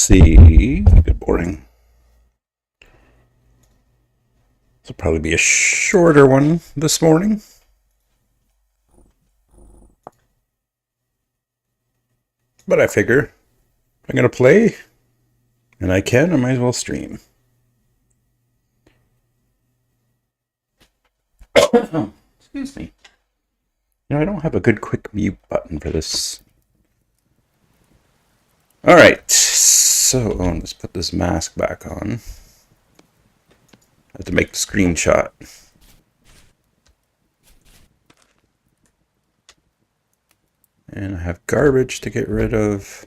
See, good morning. This will probably be a shorter one this morning. But I figure if I'm going to play, and I can, I might as well stream. Excuse me. I don't have a good quick mute button for this. Alright, so let's put this mask back on. I have to make the screenshot. And I have garbage to get rid of.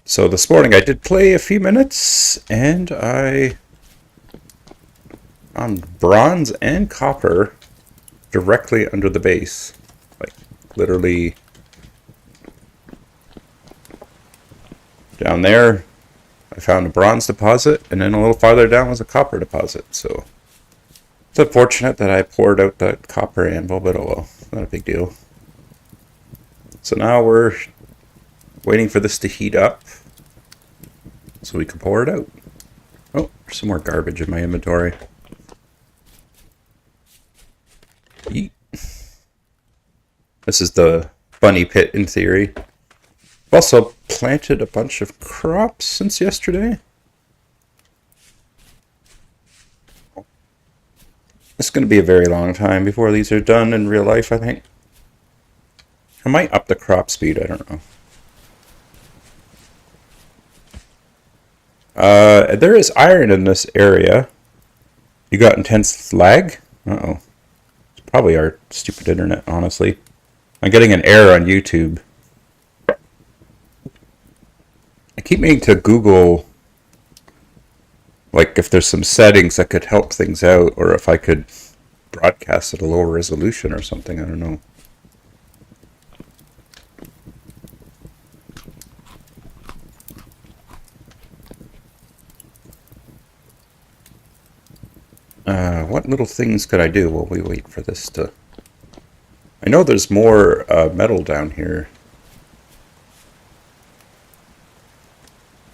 So this morning I did play a few minutes, and on bronze and copper directly under the base. Like, literally down there, I found a bronze deposit, and then a little farther down was a copper deposit, so it's unfortunate that I poured out that copper anvil, but oh well, not a big deal. So now we're waiting for this to heat up so we can pour it out. Oh, there's some more garbage in my inventory. Yeet. This is the bunny pit in theory. I've also planted a bunch of crops since yesterday. It's going to be a very long time before these are done in real life, I think. I might up the crop speed, I don't know. There is iron in this area. You got intense lag? Uh-oh. It's probably our stupid internet, honestly. I'm getting an error on YouTube. I keep meaning to Google, like, if there's some settings that could help things out, or if I could broadcast at a lower resolution or something, I don't know. What little things could I do while we wait for this to... I know there's more metal down here.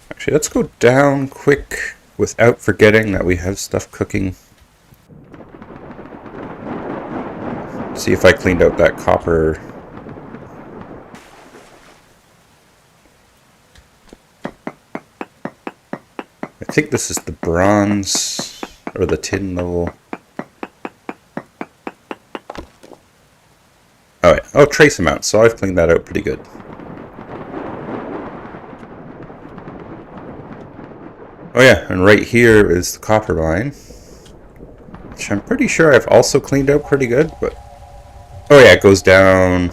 Actually, let's go down quick without forgetting that we have stuff cooking. See if I cleaned out that copper. I think this is the bronze or the tin level. Oh, yeah. Oh, trace amounts. So I've cleaned that out pretty good. Oh yeah, and right here is the copper mine, which I'm pretty sure I've also cleaned out pretty good, but... Oh yeah, it goes down...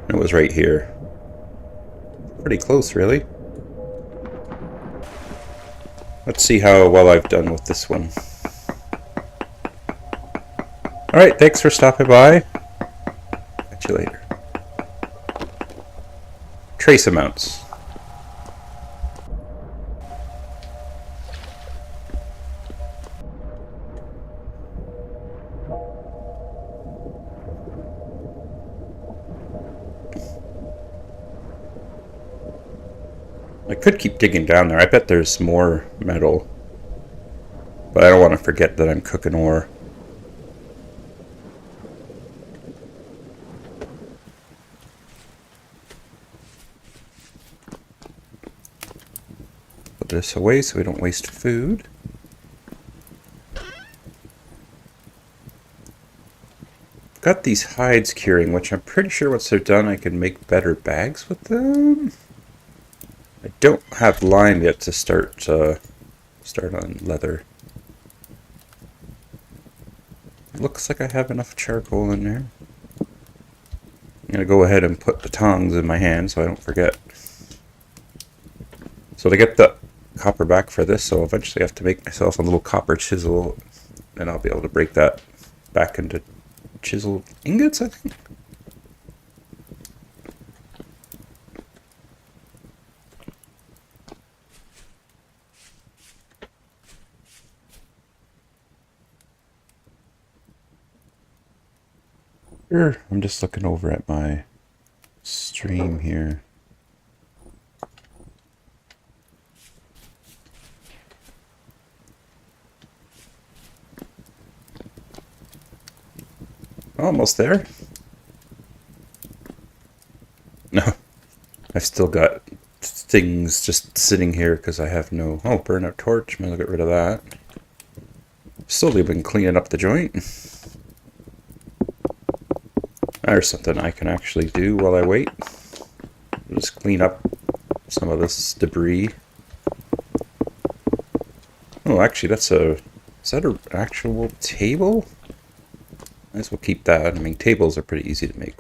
It was right here. Pretty close, really. Let's see how well I've done with this one. Alright, thanks for stopping by. Catch you later. Trace amounts. I could keep digging down there. I bet there's more metal. But I don't want to forget that I'm cooking ore. Put this away so we don't waste food. Got these hides curing, which I'm pretty sure once they're done I can make better bags with them. I don't have lime yet to start on leather. Looks like I have enough charcoal in there. I'm gonna go ahead and put the tongs in my hand so I don't forget. So to get the copper back for this, I'll eventually have to make myself a little copper chisel, and I'll be able to break that back into chiseled ingots, I think. Sure, I'm just looking over at my stream here. Almost there. No, I've still got things just sitting here because I have no... Oh, burnout torch. I'm going to get rid of that. Slowly been cleaning up the joint. There's something I can actually do while I wait. Just clean up some of this debris. Oh, actually, that's a... Is that an actual table? Might as well keep that. I mean, tables are pretty easy to make.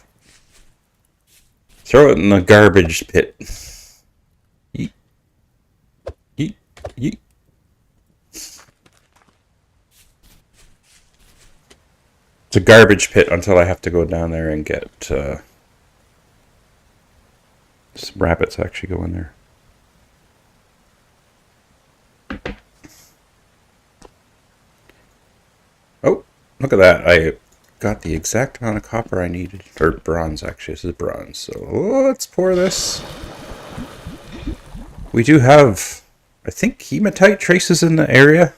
Throw it in the garbage pit. Yeet. Yeet. Yeet. It's a garbage pit until I have to go down there and get some rabbits actually go in there. Oh, look at that. I got the exact amount of copper I needed. Or bronze, actually. This is bronze. So let's pour this. We do have, I think, hematite traces in the area.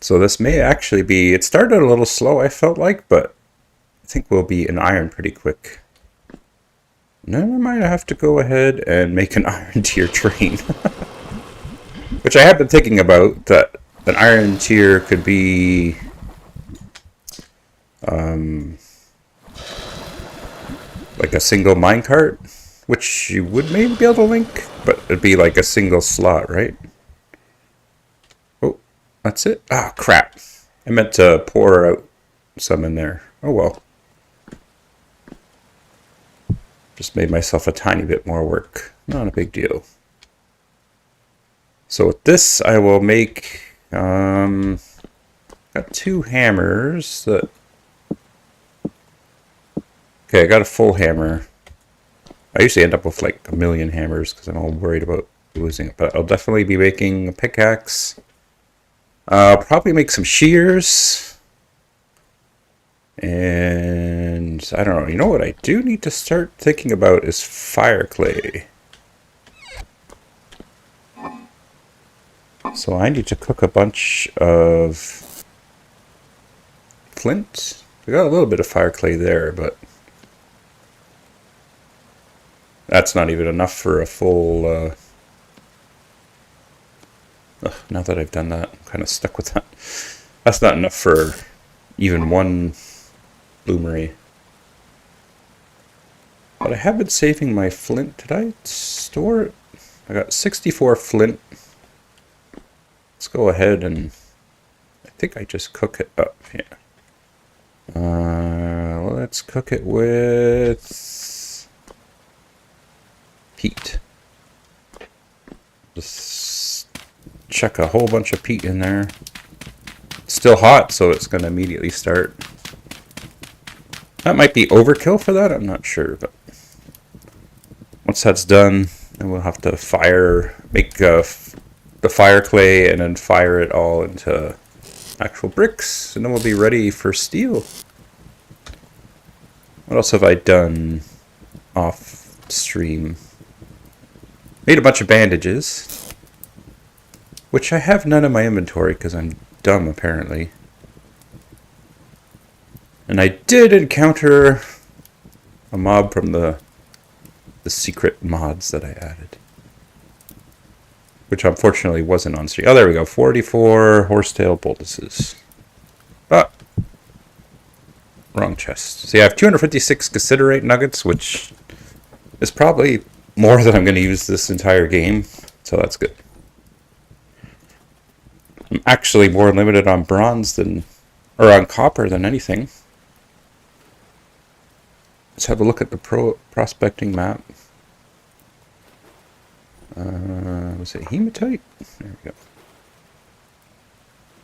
So this may actually be... It started a little slow, I felt like, but I think we'll be an iron pretty quick. And then I might have to go ahead and make an iron tier train. Which I have been thinking about, that an iron tier could be... like a single minecart, which you would maybe be able to link, but it'd be like a single slot, right? Oh, that's it? Ah, crap. I meant to pour out some in there. Oh well. Just made myself a tiny bit more work. Not a big deal. So with this, I will make... got 2 hammers that... Okay, I got a full hammer. I usually end up with like 1,000,000 hammers because I'm all worried about losing it. But I'll definitely be making a pickaxe. I'll probably make some shears. And I don't know. You know what I do need to start thinking about is fire clay. So I need to cook a bunch of flint. We got a little bit of fire clay there, but... That's not even enough for a full... now that I've done that, I'm kind of stuck with that. That's not enough for even one bloomery. But I have been saving my flint. Did I store it? I got 64 flint. Let's go ahead and... I think I just cook it up here. Let's cook it with... peat. Just chuck a whole bunch of peat in there. It's still hot, so it's going to immediately start. That might be overkill for that, I'm not sure, but once that's done, then we'll have to make the fire clay and then fire it all into actual bricks, and then we'll be ready for steel. What else have I done off stream? Made a bunch of bandages, which I have none in my inventory because I'm dumb apparently. And I did encounter a mob from the secret mods that I added, which unfortunately wasn't on stream. Oh, there we go. 44 horsetail boltices. Ah, wrong chest. So yeah, I have 256 cassiterite nuggets, which is probably more than I'm going to use this entire game, so that's good. I'm actually more limited on bronze than, or on copper than anything. Let's have a look at the prospecting map. Was it hematite? There we go.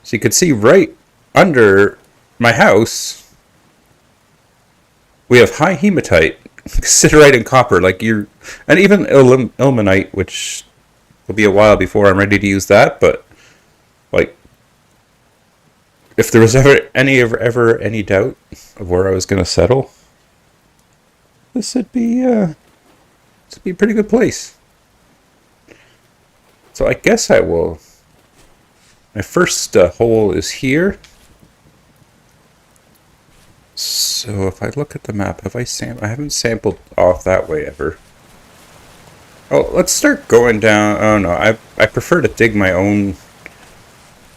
So you can see right under my house, we have high hematite, cassiterite, and copper. Like and even ilmenite, which will be a while before I'm ready to use that. But like, if there was ever any doubt of where I was going to settle, this would be a pretty good place. So I guess I will. My first hole is here. So if I look at the map, I haven't sampled off that way ever. Oh, let's start going down. Oh no, I prefer to dig my own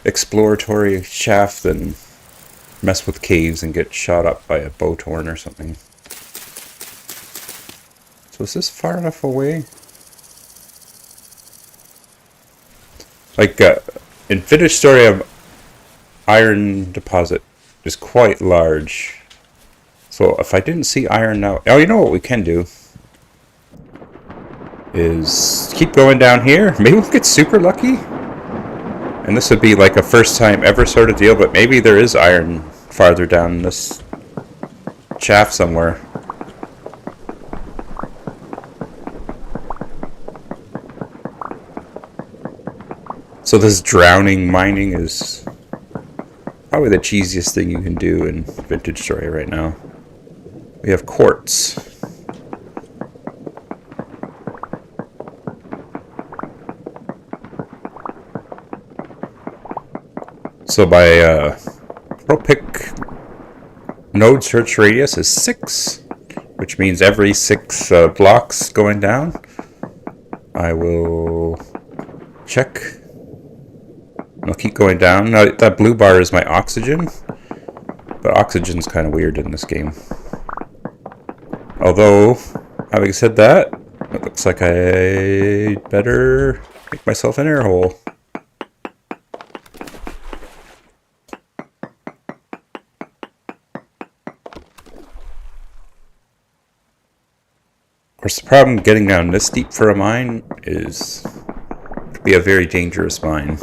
exploratory shaft than mess with caves and get shot up by a bowtorn or something. So is this far enough away? Like, in Finished Story of iron deposit is quite large. So if I didn't see iron now... Oh, you know what we can do? Is keep going down here. Maybe we'll get super lucky. And this would be like a first time ever sort of deal, but maybe there is iron farther down this shaft somewhere. So this drowning mining is probably the cheesiest thing you can do in Vintage Story right now. We have quartz. So my pro-pick node search radius is 6, which means every 6 blocks going down, I will check. I'll keep going down. Now that blue bar is my oxygen, but oxygen's kind of weird in this game. Although, having said that, it looks like I better make myself an air hole. Of course, the problem getting down this deep for a mine is it could be a very dangerous mine.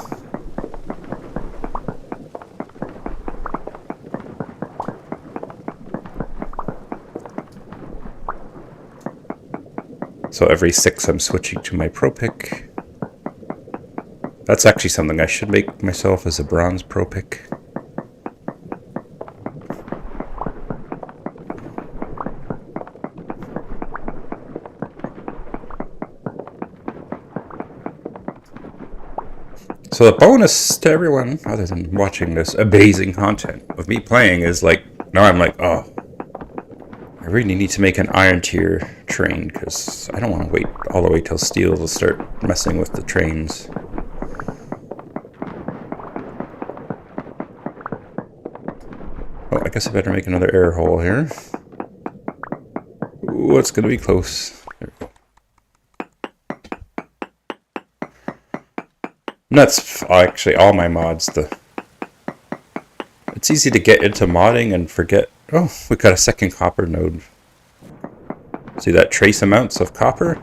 So every 6 I'm switching to my pro-pick. That's actually something I should make myself as a bronze pro-pick. So the bonus to everyone, other than watching this amazing content of me playing, is like, now I'm like, oh, I really need to make an iron tier train, because I don't want to wait all the way till steel to start messing with the trains. Oh, I guess I better make another air hole here. Ooh, it's going to be close. There we go. And that's actually all my mods. It's easy to get into modding and forget. Oh, we got a second copper node. See that trace amounts of copper?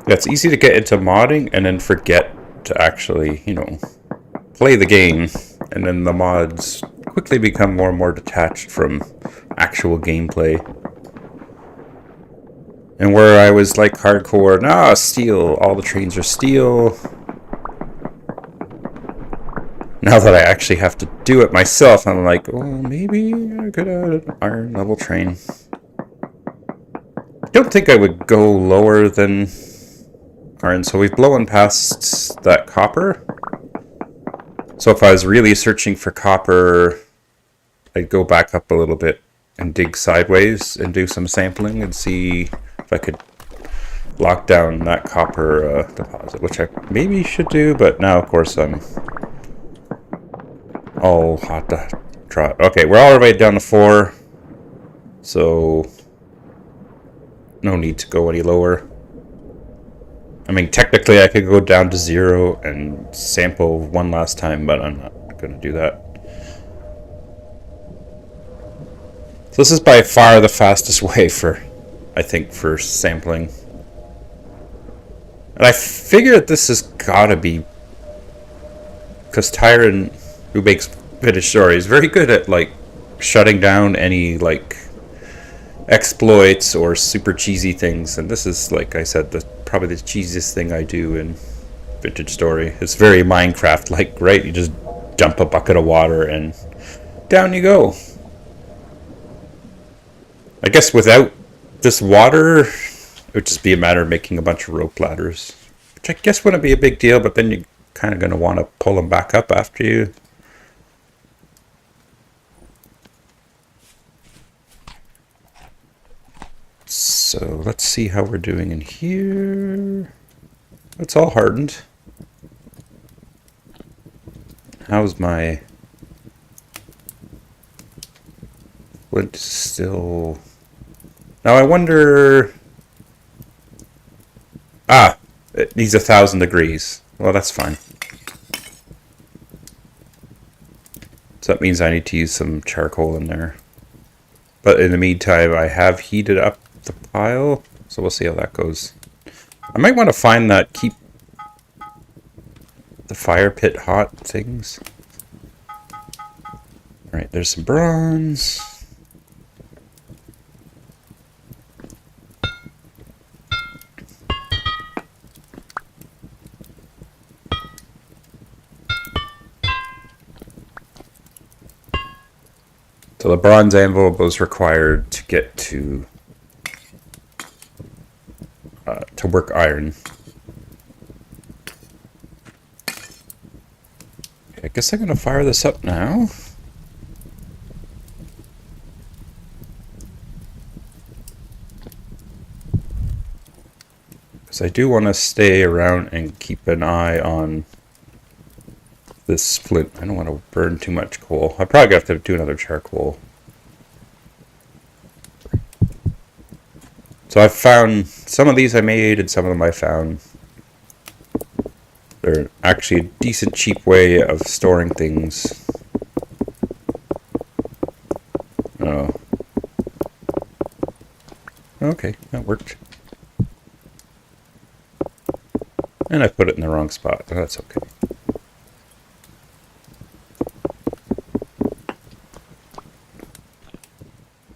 Yeah, it's easy to get into modding and then forget to actually, you know, play the game. And then the mods quickly become more and more detached from actual gameplay. And where I was like hardcore, nah, steel, all the trains are steel. Now that I actually have to do it myself, I'm like, well, maybe I could add an iron level train. I don't think I would go lower than iron, so we've blown past that copper. So if I was really searching for copper, I'd go back up a little bit and dig sideways and do some sampling and see if I could lock down that copper deposit, which I maybe should do, but now of course I'm all hot to trot. Okay, we're all the way down to 4, so no need to go any lower. I mean, technically I could go down to 0 and sample one last time, but I'm not going to do that. So this is by far the fastest way for, I think, for sampling. And I figured this has got to be because Tyron, who makes Finished Story, is very good at like shutting down any like exploits or super cheesy things, and this is, like I said, probably the cheesiest thing I do in Vintage Story. It's very Minecraft like, right? You just dump a bucket of water and down you go. I guess without this water, it would just be a matter of making a bunch of rope ladders. Which I guess wouldn't be a big deal, but then you're kind of going to want to pull them back up after you. So let's see how we're doing in here. It's all hardened. How's my flint still? Now I wonder. Ah, it needs 1,000 degrees. Well, that's fine. So that means I need to use some charcoal in there. But in the meantime, I have heated up the pile, so we'll see how that goes. I might want to find that keep the fire pit hot things. Alright, there's some bronze. So the bronze anvil was required to get to work iron. Okay, I guess I'm going to fire this up now. Because I do want to stay around and keep an eye on this flint. I don't want to burn too much coal. I probably have to do another charcoal. So I've found some of these I made and some of them I found. They're actually a decent cheap way of storing things. Oh. Okay, that worked. And I put it in the wrong spot, but that's okay.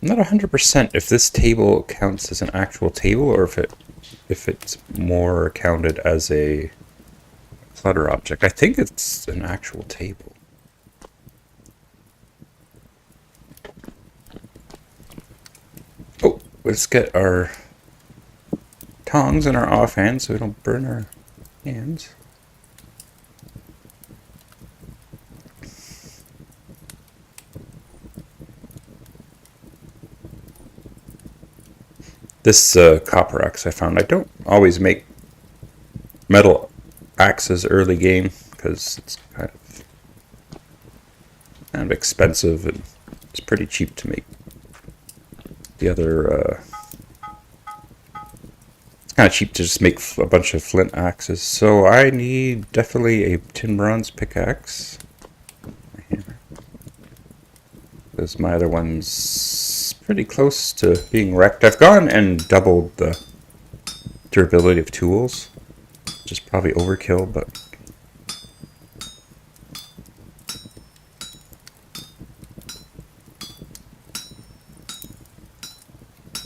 I'm not 100% if this table counts as an actual table or if it's more counted as a clutter object. I think it's an actual table. Oh, let's get our tongs and our offhand so we don't burn our hands. This copper axe I found. I don't always make metal axes early game because it's kind of expensive and it's pretty cheap to make. The other it's kind of cheap to just make a bunch of flint axes. So I need definitely a tin bronze pickaxe. My hammer. Because my other one's pretty close to being wrecked. I've gone and doubled the durability of tools. Which is probably overkill, but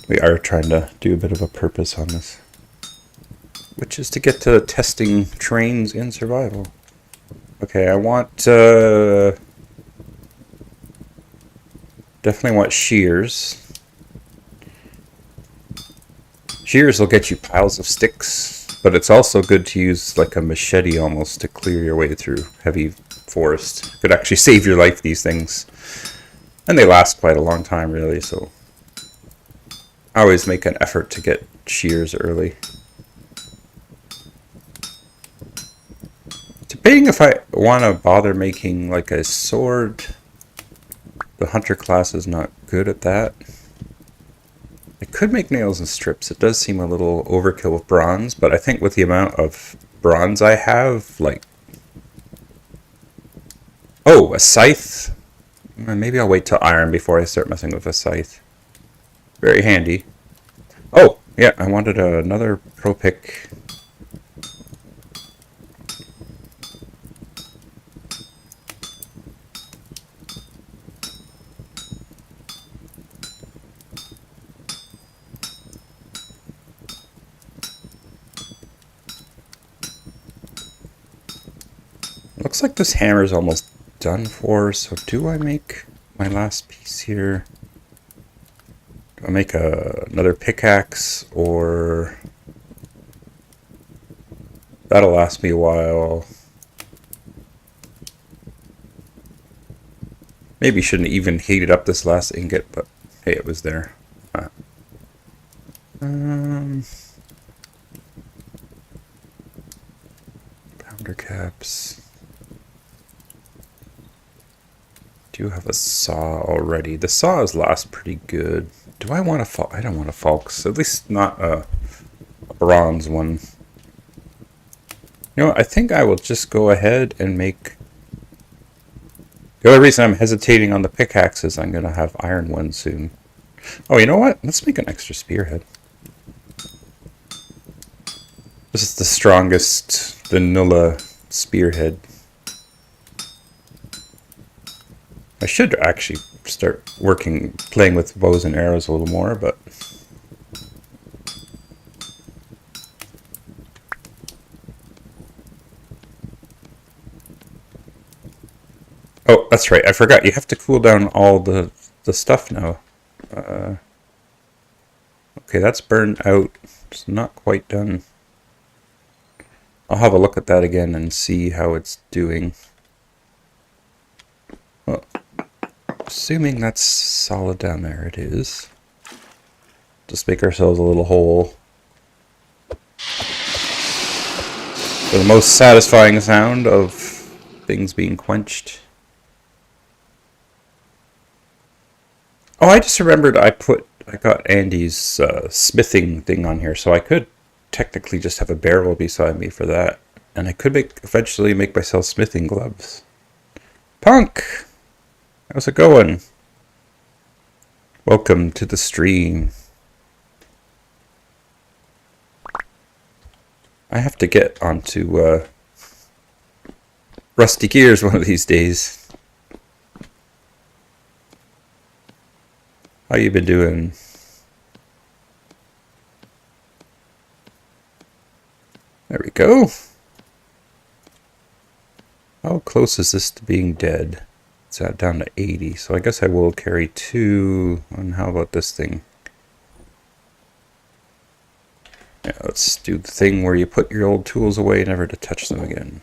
we are trying to do a bit of a purpose on this, which is to get to testing trains in survival. Okay, I want definitely want shears. Shears will get you piles of sticks, but it's also good to use like a machete almost to clear your way through heavy forest. It could actually save your life, these things. And they last quite a long time, really, so I always make an effort to get shears early. Debating if I want to bother making like a sword. The hunter class is not good at that. I could make nails and strips. It does seem a little overkill with bronze, but I think with the amount of bronze I have, like... Oh, a scythe? Maybe I'll wait till iron before I start messing with a scythe. Very handy. Oh, yeah, I wanted another pro pick. Looks like this hammer is almost done for, so do I make my last piece here. Do I make another pickaxe, or that'll last me a while? Maybe shouldn't even heated up this last ingot, but hey, it was there. Pounder caps. Do have a saw already. The saws last pretty good. Do I want a I don't want a Falx. At least not a bronze one. You know what? I think I will just go ahead and make... The only reason I'm hesitating on the pickaxe is I'm going to have iron ones soon. Oh, you know what? Let's make an extra spearhead. This is the strongest vanilla spearhead. I should actually start playing with bows and arrows a little more, but... Oh, that's right. I forgot. You have to cool down all the stuff now. Okay, that's burned out. It's not quite done. I'll have a look at that again and see how it's doing. Well, assuming that's solid down there, it is. Just make ourselves a little hole. For the most satisfying sound of things being quenched. Oh, I just remembered I got Andy's smithing thing on here, so I could technically just have a barrel beside me for that. And I could eventually make myself smithing gloves. Punk! How's it going? Welcome to the stream. I have to get onto Rusty Gears one of these days. How you been doing? There we go. How close is this to being dead? It's down to 80, so I guess I will carry 2. And how about this thing? Yeah, let's do the thing where you put your old tools away, never to touch them again.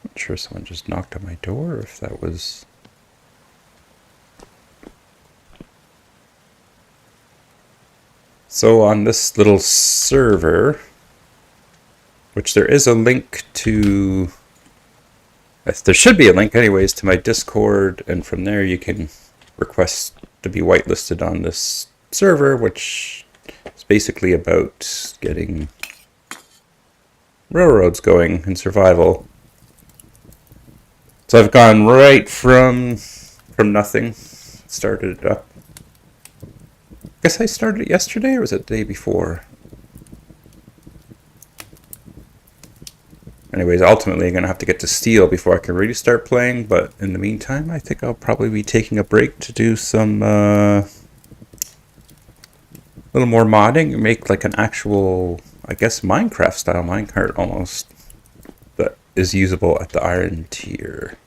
Not sure if someone just knocked on my door, or if that was... So on this little server, which there is a link to... There should be a link anyways to my Discord, and from there you can request to be whitelisted on this server, which is basically about getting railroads going in survival. So I've gone right from nothing, started it up. I guess I started it yesterday, or was it the day before? Anyways, ultimately I'm going to have to get to steel before I can really start playing, but in the meantime I think I'll probably be taking a break to do some little more modding and make like an actual, I guess, Minecraft style minecart almost, that is usable at the iron tier.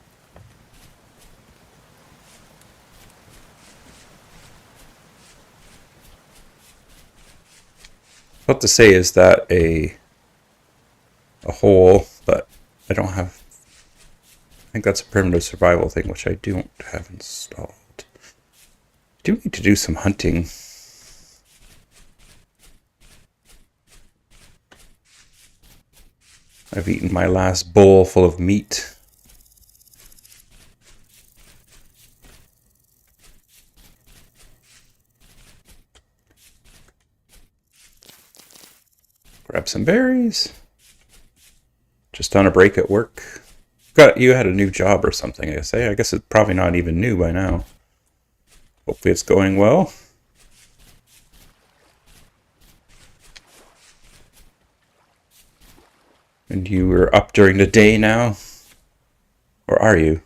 What to say is that a hole, but I don't have... I think that's a primitive survival thing, which I don't have installed. I do need to do some hunting. I've eaten my last bowl full of meat. Grab some berries. Just on a break at work. You had a new job or something, I guess. I guess it's probably not even new by now. Hopefully it's going well. And you were up during the day now? Or are you?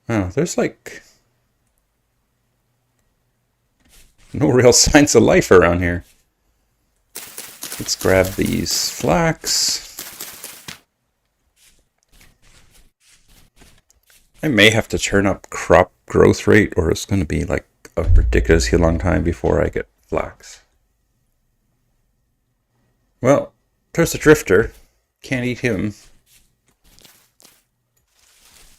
Oh, there's like no real signs of life around here. Let's grab these flax. I may have to turn up crop growth rate, or it's going to be like a ridiculously long time before I get flax. Well, there's a drifter. Can't eat him.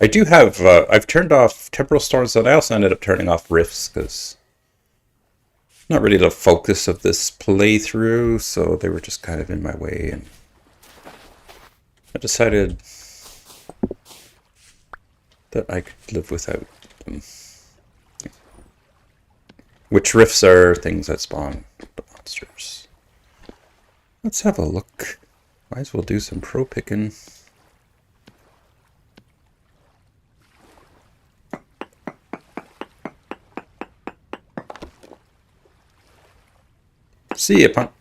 I do have, I've turned off temporal storms, and I also ended up turning off rifts, because not really the focus of this playthrough, so they were just kind of in my way, and I decided that I could live without them. Which rifts are things that spawn the monsters. Let's have a look. Might as well do some pro picking. See ya, Punt.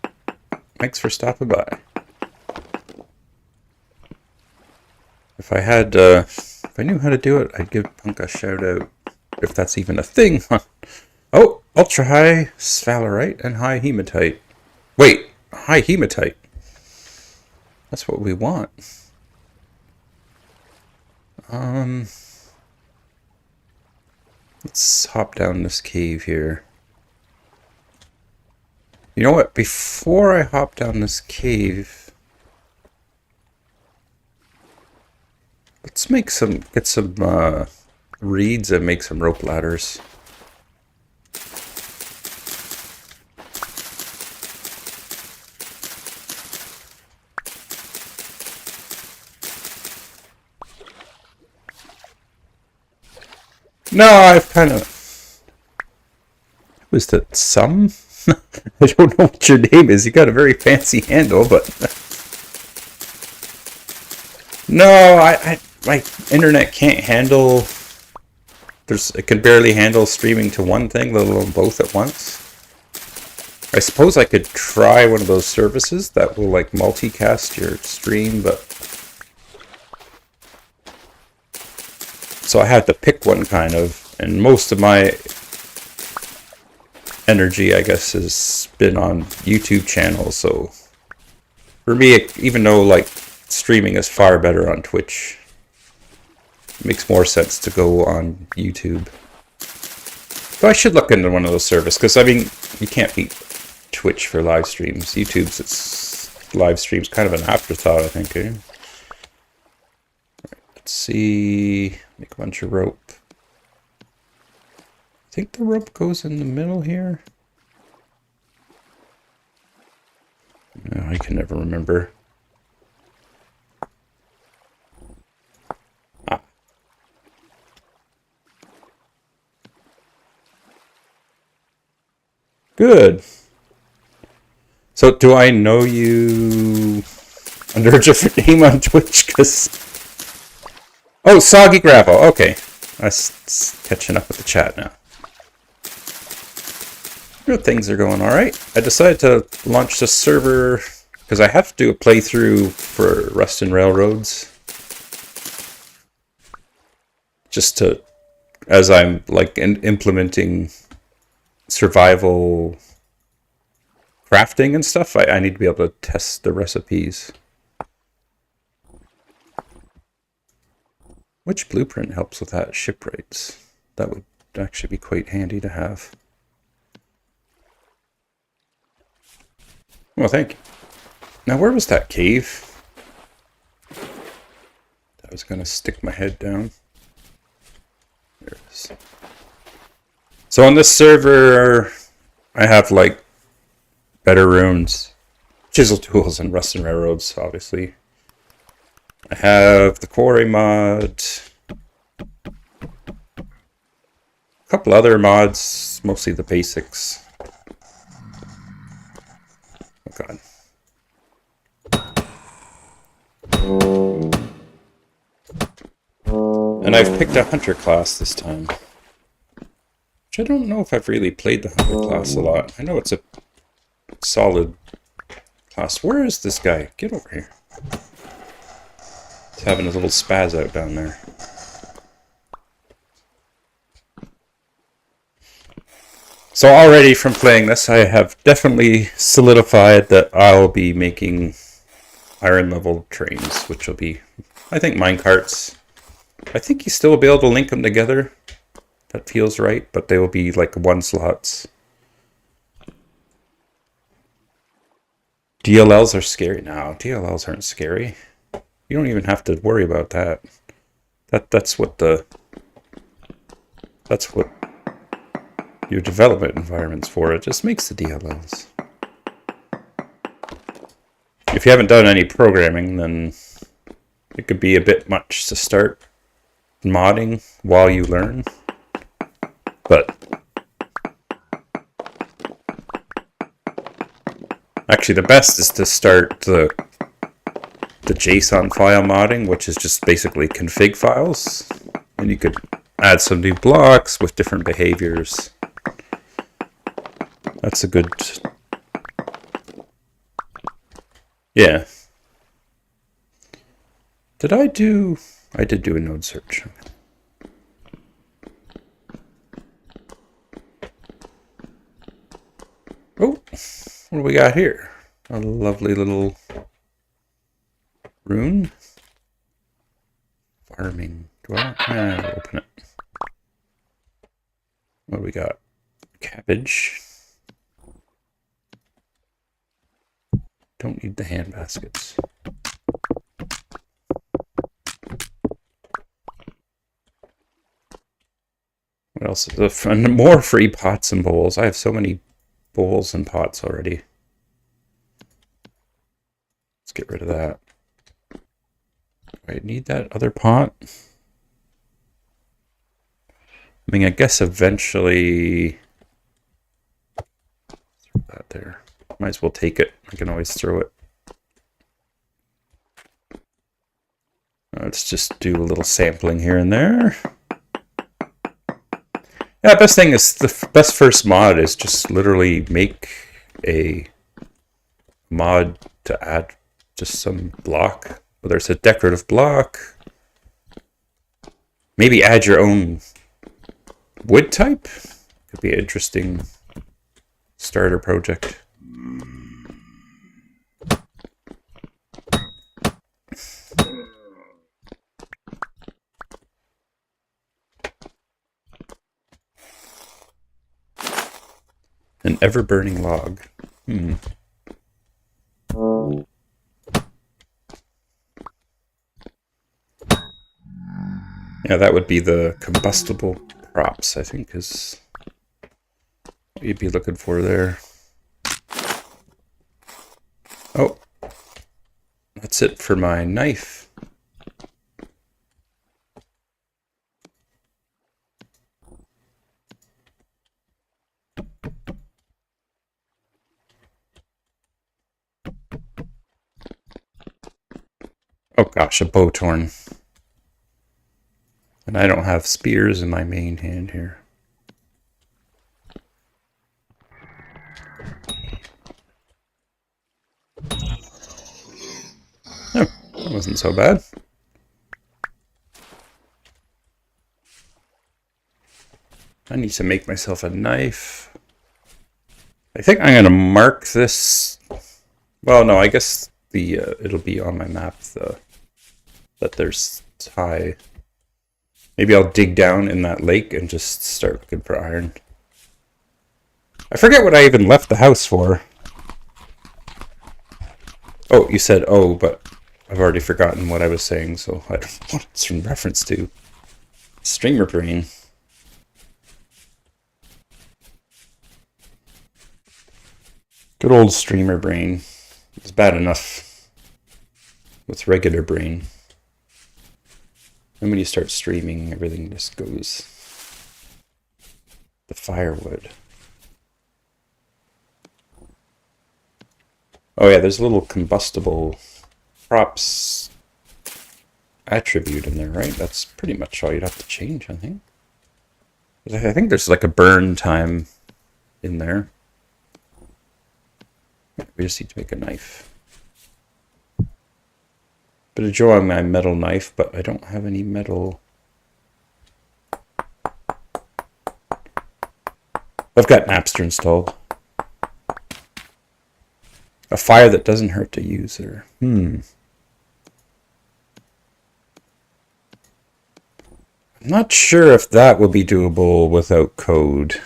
Thanks for stopping by. If I had, if I knew how to do it, I'd give Punk a shout out. If that's even a thing. Oh, ultra high sphalerite and high hematite. Wait, high hematite. That's what we want. Let's hop down this cave here. You know what? Before I hop down this cave, let's get some reeds and make some rope ladders. No, I've kind of... Was that some? I don't know what your name is. You got a very fancy handle, but... No, my internet can't handle... It can barely handle streaming to one thing, let alone both at once. I suppose I could try one of those services that will like multicast your stream, but... So I had to pick one kind of, and most of my energy, I guess, has been on YouTube channels, so for me, even though like streaming is far better on Twitch, it makes more sense to go on YouTube. But I should look into one of those services, because I mean, you can't beat Twitch for live streams. YouTube's live streams kind of an afterthought, I think. Eh? Right, let's see, make a bunch of rope. I think the rope goes in the middle here. No, I can never remember. Ah. Good. So, do I know you under a different name on Twitch? Because... Oh, Soggy Gravel. Okay. I'm catching up with the chat now. Things are going alright. I decided to launch this server because I have to do a playthrough for Rust and Railroads. Just to, as I'm like implementing survival crafting and stuff, I need to be able to test the recipes. Which blueprint helps with that? Shipwrights. That would actually be quite handy to have. Well, thank you. Now, where was that cave? I was going to stick my head down. There it is. So on this server, I have, like, better runes. Chisel tools and Rust and Railroads, obviously. I have the quarry mod. A couple other mods, mostly the basics. Oh god. And I've picked a hunter class this time. Which I don't know if I've really played the hunter class a lot. I know it's a solid class. Where is this guy? Get over here. He's having a little spaz out down there. So already from playing this, I have definitely solidified that I'll be making iron level trains, which will be, I think, minecarts. I think you still will be able to link them together. That feels right, but they will be like 1 slots. DLLs are scary. No, DLLs aren't scary. You don't even have to worry about that. That's what your development environment's for. It just makes the DLLs. If you haven't done any programming, then it could be a bit much to start modding while you learn. But actually the best is to start the JSON file modding, which is just basically config files. And you could add some new blocks with different behaviors. That's a good... Yeah. I did do a node search. Oh, what do we got here? A lovely little rune. Farming. Do I want to open it? What do we got? Cabbage. Don't need the hand baskets. What else is there? More free pots and bowls. I have so many bowls and pots already. Let's get rid of that. Do I need that other pot? I mean, I guess eventually... Throw that there. Might as well take it. I can always throw it. Let's just do a little sampling here and there. Yeah, best thing is, the best first mod is just literally make a mod to add just some block, whether it's a decorative block. Maybe add your own wood type. Could be an interesting starter project. An ever-burning log. Yeah, that would be the combustible props, I think, is what you'd be looking for there. Oh, that's it for my knife. Oh gosh, a bow torn. And I don't have spears in my main hand here. Oh, that wasn't so bad. I need to make myself a knife. I think I'm going to mark this. Well, no, I guess it'll be on my map that there's high. Maybe I'll dig down in that lake and just start looking for iron. I forget what I even left the house for. Oh, you said oh, but I've already forgotten what I was saying, so I don't know what it's in reference to. Streamer brain. Good old streamer brain. It's bad enough with regular brain. And when you start streaming, everything just goes. The firewood. Oh yeah, there's a little combustible props attribute in there, right? That's pretty much all you'd have to change, I think. I think there's like a burn time in there. We just need to make a knife. Bit of joy on my metal knife, but I don't have any metal. I've got Napster installed. A fire that doesn't hurt the user. I'm not sure if that will be doable without code.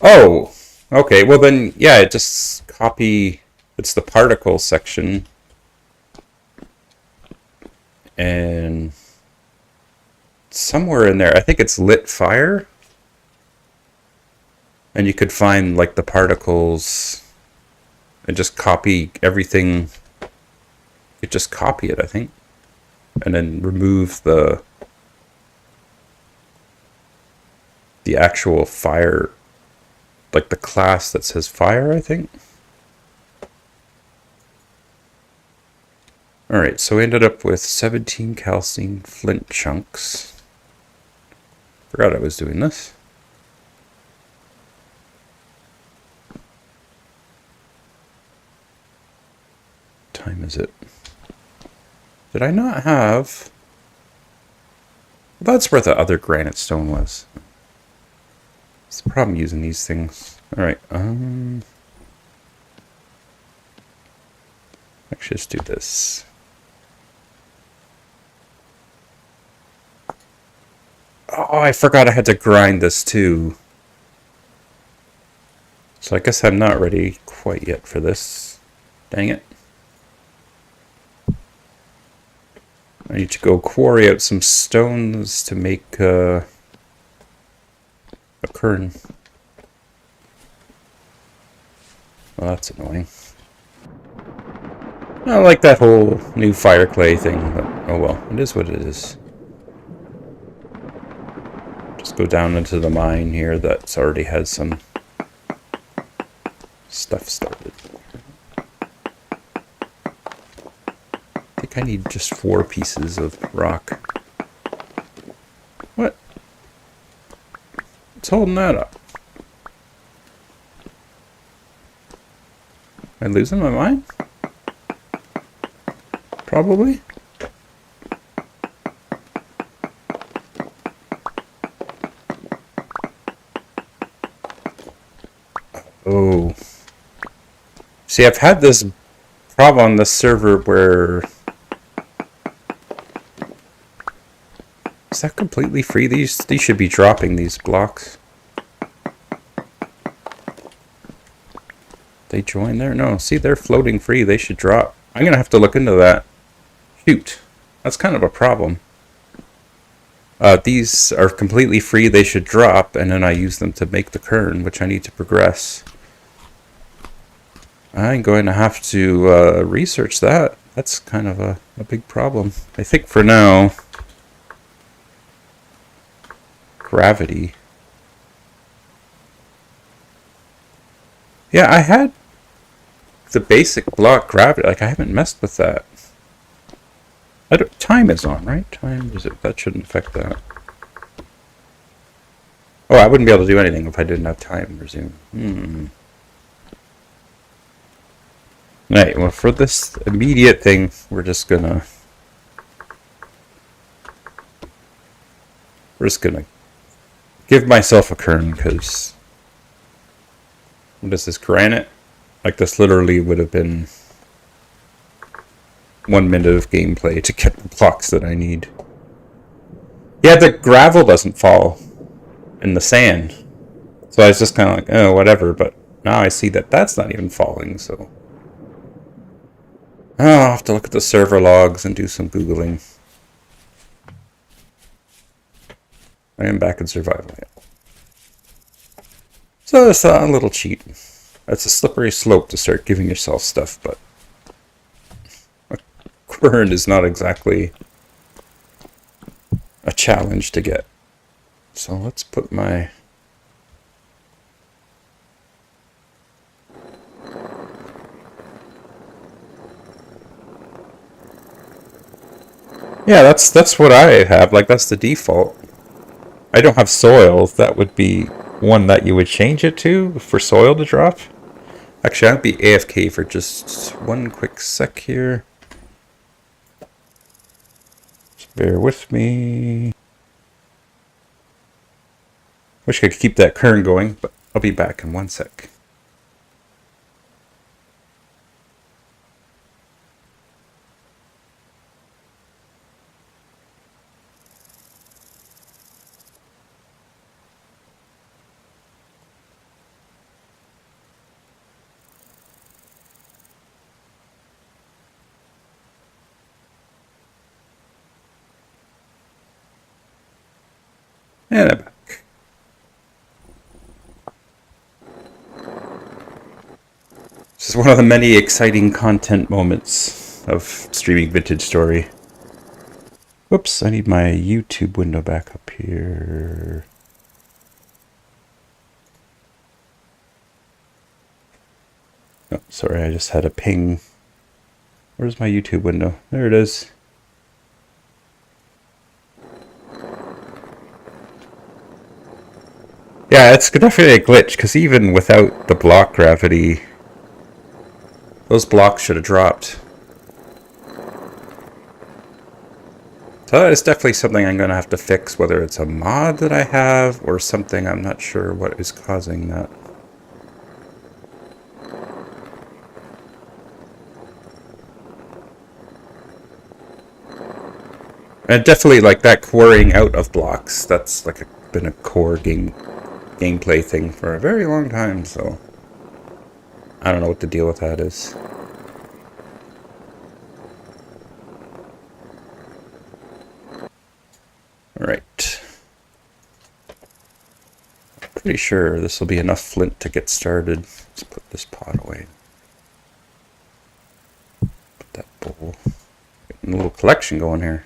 Oh, okay. Well then, yeah, just copy. It's the particle section. And somewhere in there, I think it's lit fire. And you could find like the particles and just copy everything. You just copy it, I think. And then remove the actual fire, like the class that says fire, I think. Alright, so we ended up with 17 calcine flint chunks. Forgot I was doing this. What time is it? Did I not have... Well, that's where the other granite stone was. It's the problem using these things. Alright, let's just do this. Oh, I forgot I had to grind this too. So I guess I'm not ready quite yet for this. Dang it. I need to go quarry out some stones to make a kern. Well, that's annoying. I like that whole new fire clay thing, but oh well, it is what it is. Just go down into the mine here that's already has some stuff started. I think I need just 4 pieces of rock. What? What's holding that up? Am I losing my mind? Probably. Oh. See, I've had this problem on the server where... Is that completely free? These should be dropping, these blocks. They join there? No, see, they're floating free. They should drop. I'm going to have to look into that. Shoot. That's kind of a problem. These are completely free. They should drop, and then I use them to make the kern, which I need to progress. I'm going to have to research that. That's kind of a big problem. I think for now... Gravity. Yeah, I had the basic block gravity. Like, I haven't messed with that. Time is on, right? Time is it? That shouldn't affect that. Oh, I wouldn't be able to do anything if I didn't have time resume. Right, well, for this immediate thing, we're just gonna give myself a kern, because what is this, granite? Like, this literally would have been 1 minute of gameplay to get the blocks that I need. Yeah, the gravel doesn't fall in the sand. So I was just kind of like, oh, whatever, but now I see that that's not even falling, so... Oh, I'll have to look at the server logs and do some Googling. I am back in survival yet. So it's a little cheat. It's a slippery slope to start giving yourself stuff, but a kern is not exactly a challenge to get. So let's put my... Yeah, that's what I have. Like, that's the default. I don't have soil. That would be one that you would change it to for soil to drop. Actually, I'll be AFK for just one quick sec here. Just bear with me. Wish I could keep that current going, but I'll be back in 1 sec. And I'm back. This is one of the many exciting content moments of streaming Vintage Story. Whoops, I need my YouTube window back up here. Oh, sorry, I just had a ping. Where's my YouTube window? There it is. Yeah, it's definitely a glitch, because even without the block gravity, those blocks should have dropped. So that is definitely something I'm going to have to fix, whether it's a mod that I have or something. I'm not sure what is causing that. And definitely like that quarrying out of blocks, that's like been a core gameplay thing for a very long time, so I don't know what the deal with that is. Alright. Pretty sure this will be enough flint to get started. Let's put this pot away. Put that bowl. Getting a little collection going here.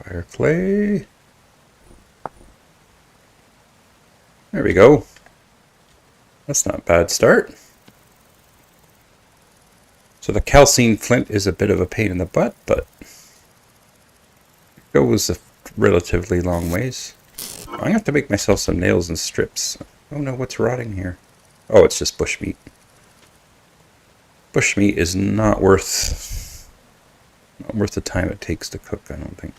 Fire clay. There we go. That's not a bad start. So the calcined flint is a bit of a pain in the butt, but it goes a relatively long ways. I'm gonna have to make myself some nails and strips. Oh no, what's rotting here? Oh, it's just bushmeat. Bushmeat is not worth the time it takes to cook, I don't think.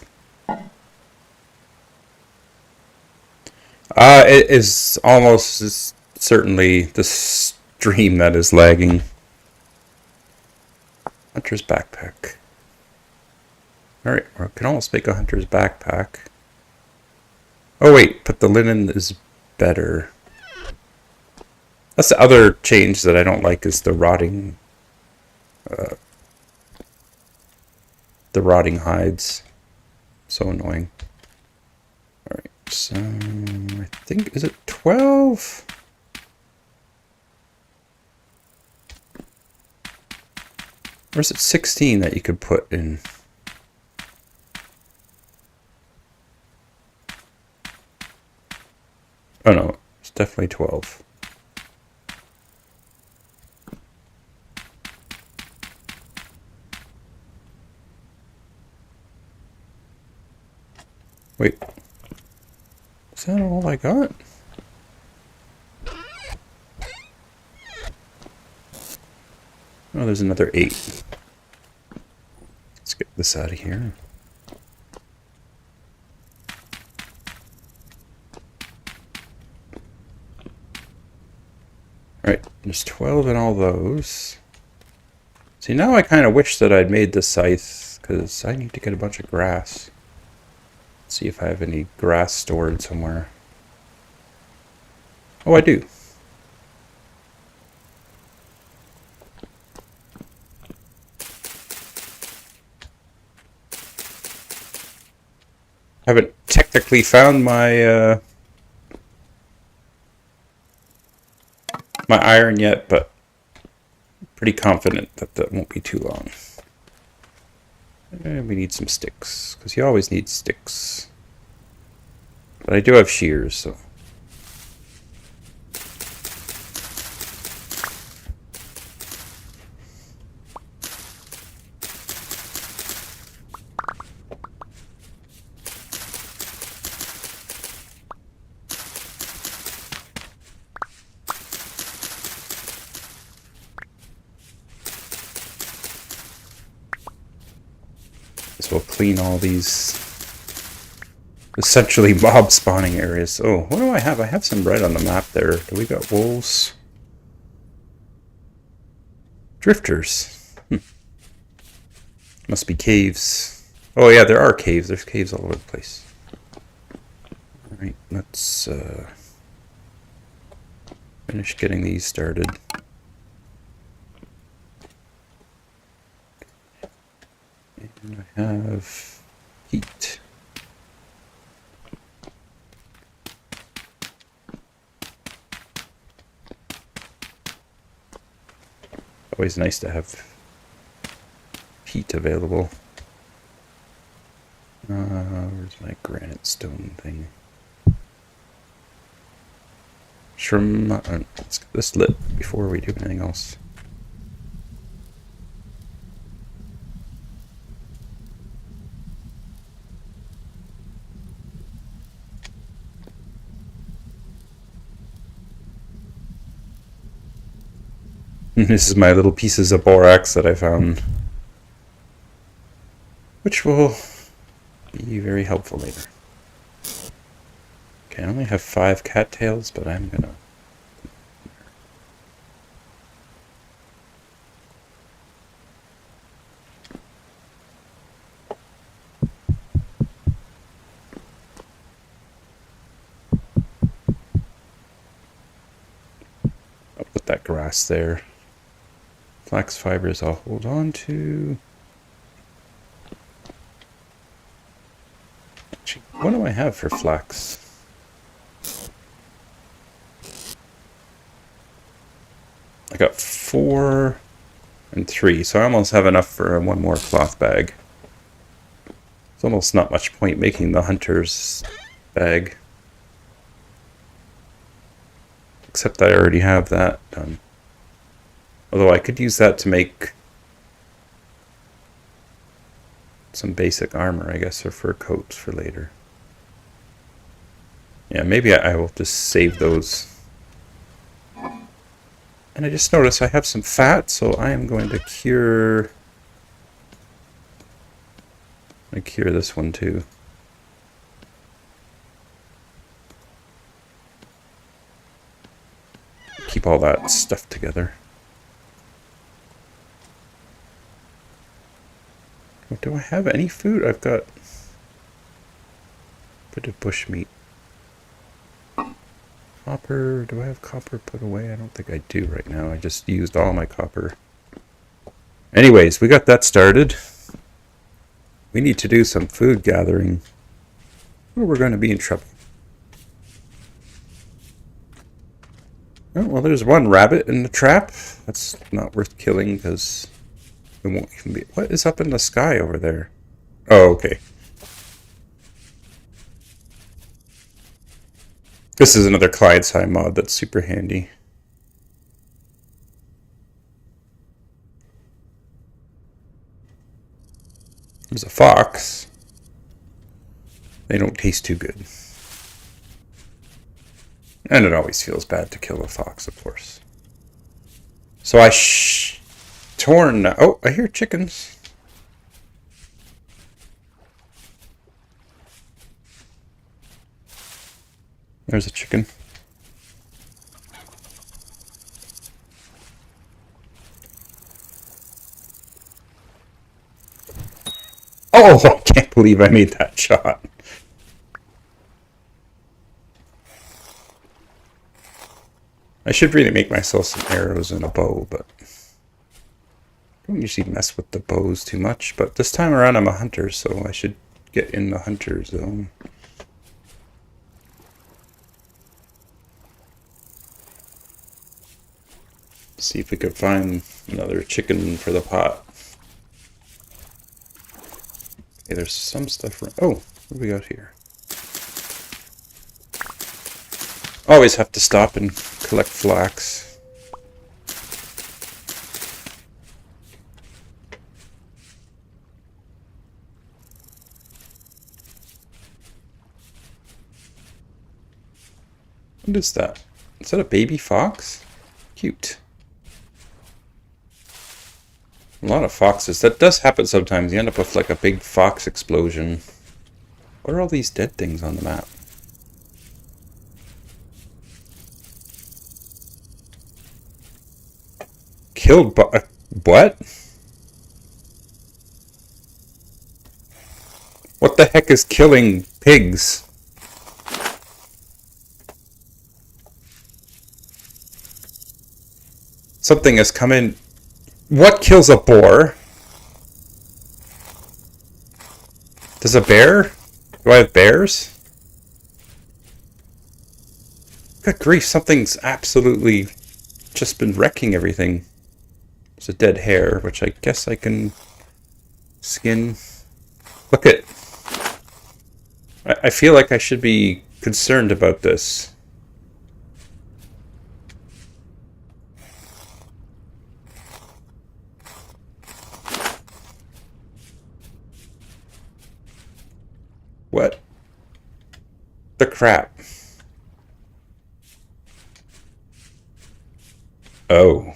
It is almost certainly the stream that is lagging. Hunter's backpack. Alright, I can almost make a hunter's backpack. Oh wait, but the linen is better. That's the other change that I don't like, is the rotting hides. So annoying. Alright, so I think, is it 12? Or is it 16 that you could put in? Oh no, it's definitely 12. Wait, is that all I got? Oh, there's another 8. Let's get this out of here. Alright, there's 12 in all those. See, now I kind of wish that I'd made the scythe, because I need to get a bunch of grass. Let's see if I have any grass stored somewhere. Oh, I do. Haven't technically found my my iron yet, but pretty confident that that won't be too long. And we need some sticks, because you always need sticks. But I do have shears, so. This will clean all these essentially mob spawning areas. Oh, what do I have? I have some red on the map there. Do we got wolves? Drifters. Must be caves. Oh yeah, there are caves. There's caves all over the place. Alright, let's finish getting these started. And I have heat. Always nice to have heat available. Where's my granite stone thing? Let's get this lit before we do anything else. This is my little pieces of borax that I found, which will be very helpful later. Okay, I only have 5 cattails, but I'm gonna... I'll put that grass there. Flax fibers I'll hold on to. Actually, what do I have for flax? I got 4 and 3, so I almost have enough for one more cloth bag. It's almost not much point making the hunter's bag. Except I already have that done. Although I could use that to make some basic armor, I guess, or fur coats for later. Yeah, maybe I will just save those. And I just noticed I have some fat, so I am going to cure... this one too. Keep all that stuff together. Do I have any food? I've got a bit of bush meat. Copper. Do I have copper put away? I don't think I do right now. I just used all my copper. Anyways, we got that started. We need to do some food gathering, or we're going to be in trouble. Oh, well, there's one rabbit in the trap. That's not worth killing because it won't even be... What is up in the sky over there? Oh, okay. This is another client-side mod that's super handy. There's a fox. They don't taste too good. And it always feels bad to kill a fox, of course. So I torn... Oh, I hear chickens. There's a chicken. Oh, I can't believe I made that shot. I should really make myself some arrows and a bow, but I don't usually mess with the bows too much. But this time around I'm a hunter, so I should get in the hunter zone. See if we could find another chicken for the pot. Okay, there's some stuff around. Oh, what do we got here? Always have to stop and collect flax. What is that? Is that a baby fox? Cute. A lot of foxes. That does happen sometimes. You end up with like a big fox explosion. What are all these dead things on the map? Killed by... what? What the heck is killing pigs? Something has come in. What kills a boar? Does a bear? Do I have bears? Good grief, something's absolutely just been wrecking everything. There's a dead hare, which I guess I can skin. Look at... I feel like I should be concerned about this. What the crap? Oh.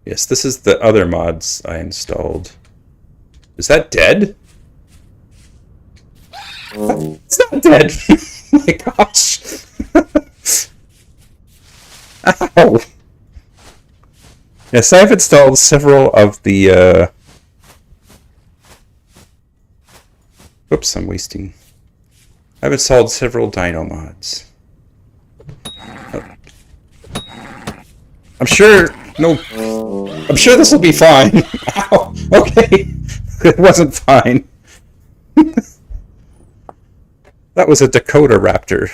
Yes, this is the other mods I installed. Is that dead? It's not dead! Oh my gosh! Ow! Yes, I've installed several of the, Whoops, I'm wasting... I've installed several dino mods. I'm sure... No... I'm sure this will be fine. Ow! Okay. It wasn't fine. That was a Dakota Raptor.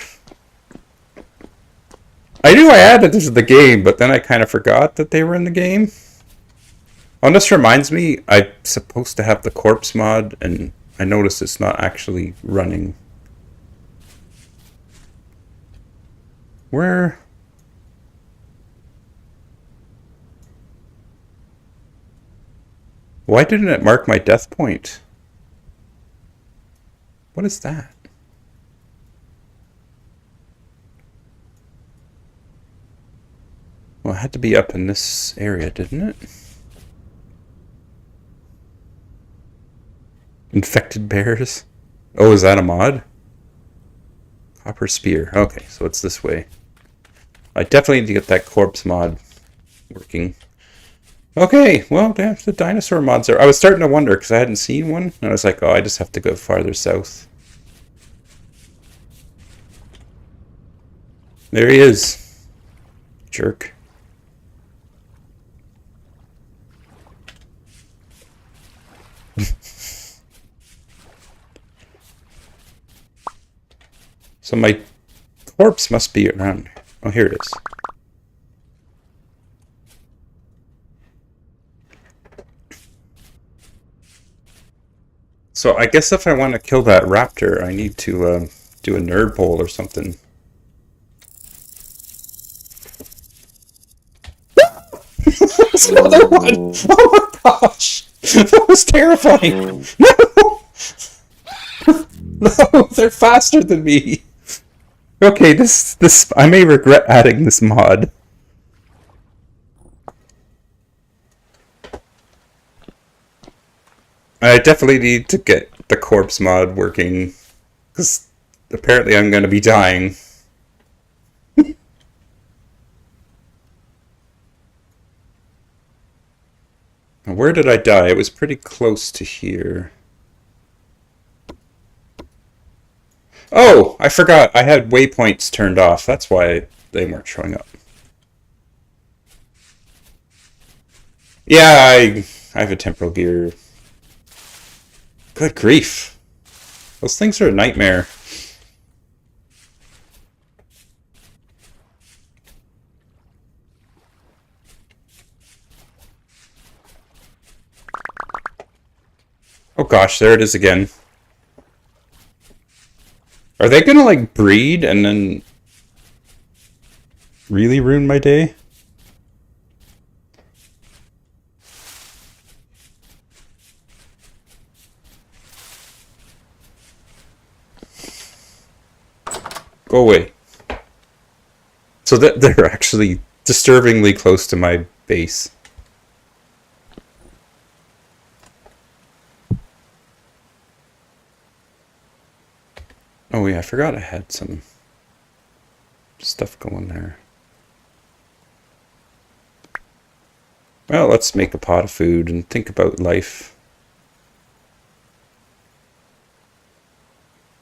I knew I added this to the game, but then I kind of forgot that they were in the game. Oh, this reminds me, I'm supposed to have the corpse mod, and I noticed it's not actually running. Where? Why didn't it mark my death point? What is that? Well, it had to be up in this area, didn't it? Infected bears? Oh, is that a mod? Copper spear. Okay, so it's this way. I definitely need to get that corpse mod working. Okay, well, there's the dinosaur mods there. I was starting to wonder because I hadn't seen one. And I was like, oh, I just have to go farther south. There he is. Jerk. So my corpse must be around. Oh, here it is. So I guess if I want to kill that raptor, I need to do a nerd poll or something. There's another one! Oh my gosh! That was terrifying! No! No, they're faster than me! Okay, this I may regret adding this mod. I definitely need to get the corpse mod working, because apparently I'm going to be dying. Where did I die? It was pretty close to here. Oh, I forgot. I had waypoints turned off. That's why they weren't showing up. Yeah, I have a temporal gear. Good grief. Those things are a nightmare. Oh gosh, there it is again. Are they gonna like breed and then really ruin my day? Go away. So that they're actually disturbingly close to my base. Oh yeah, I forgot I had some stuff going there. Well, let's make a pot of food and think about life.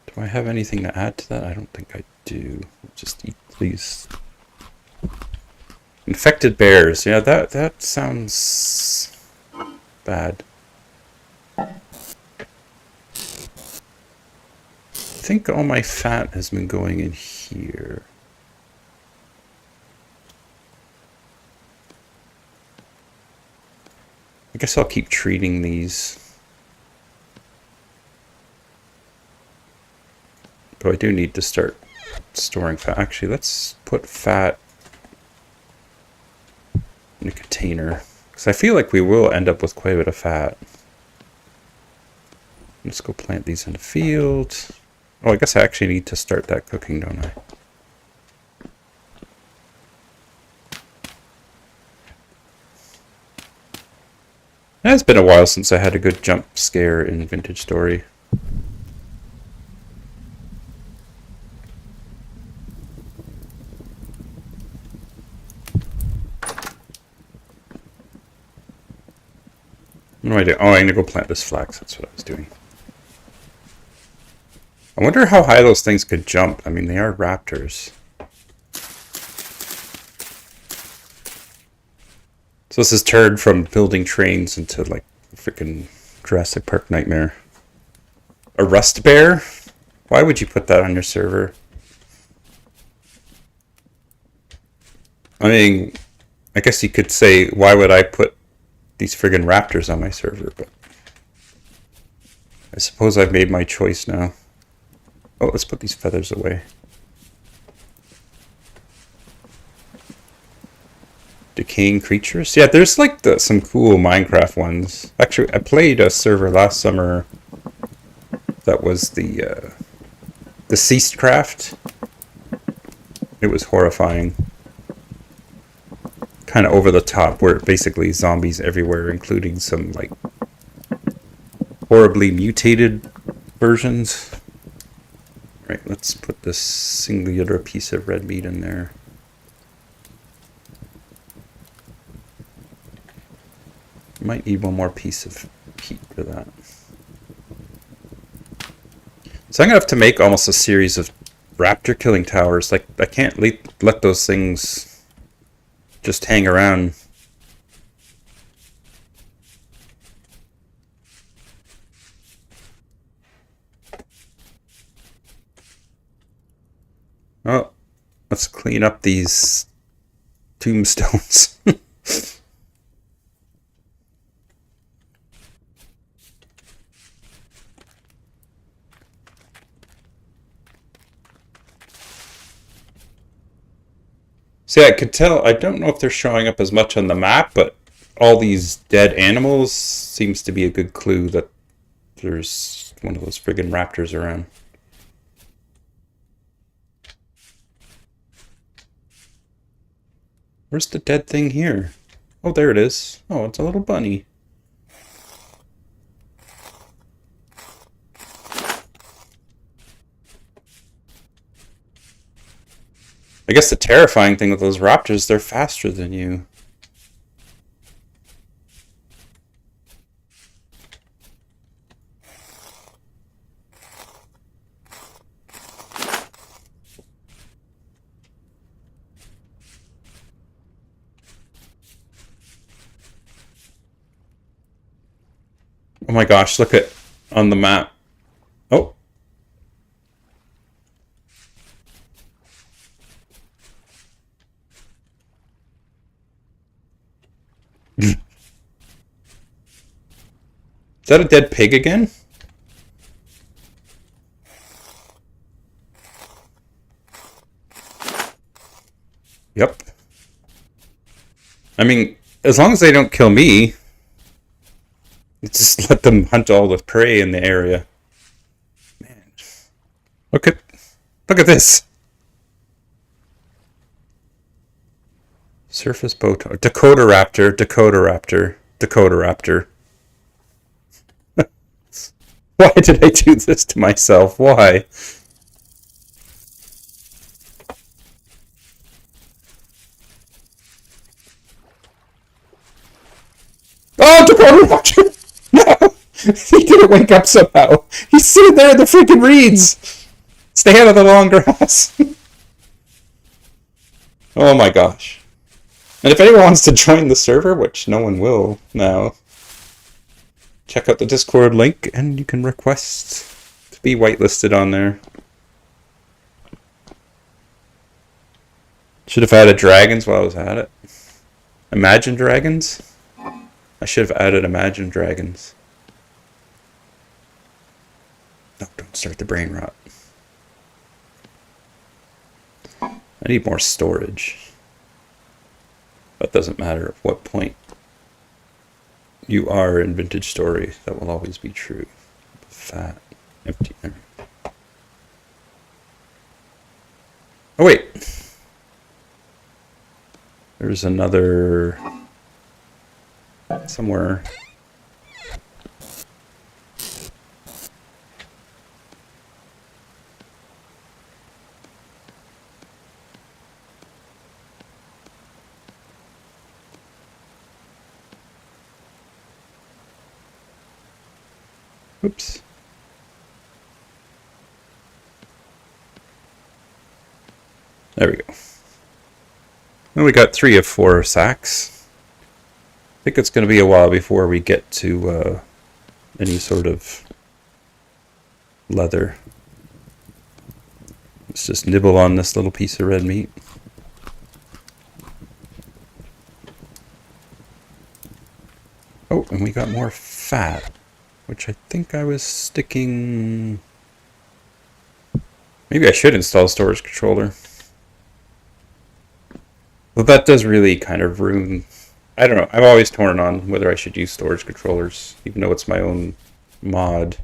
Do I have anything to add to that? I don't think I do. Just eat, please. Infected bears. Yeah, that sounds bad. I think all my fat has been going in here. I guess I'll keep treating these. But I do need to start storing fat. Actually, let's put fat in a container. Because I feel like we will end up with quite a bit of fat. Let's go plant these in the field. Oh, I guess I actually need to start that cooking, don't I? It's been a while since I had a good jump scare in Vintage Story. What do I do? Oh, I'm gonna go plant this flax. That's what I was doing. I wonder how high those things could jump. I mean, they are raptors. So this is turned from building trains into like a freaking Jurassic Park nightmare. A rust bear? Why would you put that on your server? I mean, I guess you could say, why would I put these friggin' raptors on my server? But I suppose I've made my choice now. Oh, let's put these feathers away. Decaying creatures? Yeah, there's like some cool Minecraft ones. Actually, I played a server last summer that was the Deceased Craft. It was horrifying. Kind of over the top, where basically zombies everywhere, including some like horribly mutated versions. Right, let's put this singular piece of red meat in there. Might need one more piece of heat for that. So I'm gonna have to make almost a series of raptor killing towers. Like, I can't let those things just hang around. Oh, let's clean up these tombstones. See, I could tell, I don't know if they're showing up as much on the map, but all these dead animals seems to be a good clue that there's one of those friggin' raptors around. Where's the dead thing here? Oh, there it is. Oh, it's a little bunny. I guess the terrifying thing with those raptors, they're faster than you. Oh my gosh, look at on the map. Oh. Is that a dead pig again? Yep. I mean, as long as they don't kill me, just let them hunt all the prey in the area. Man, look at this. Surface boat. Dakota Raptor, Dakota Raptor, Dakota Raptor. Why did I do this to myself? Why? Oh, watch him! No! He didn't wake up somehow. He's sitting there in the freaking reeds. Stay out of the long grass. Oh my gosh. And if anyone wants to join the server, which no one will now, check out the Discord link and you can request to be whitelisted on there. Should have added dragons while I was at it. Imagine Dragons? I should have added Imagine Dragons. No, don't start the brain rot. I need more storage. That doesn't matter at what point you are in Vintage Story. That will always be true. Fat. Empty. Oh wait. There's another somewhere. Oops. There we go. Well, we got 3 of 4 sacks. I think it's going to be a while before we get to any sort of leather. Let's just nibble on this little piece of red meat. Oh, and we got more fat, which I think I was sticking... Maybe I should install a storage controller. Well, that does really kind of ruin... I don't know. I'm always torn on whether I should use storage controllers, even though it's my own mod.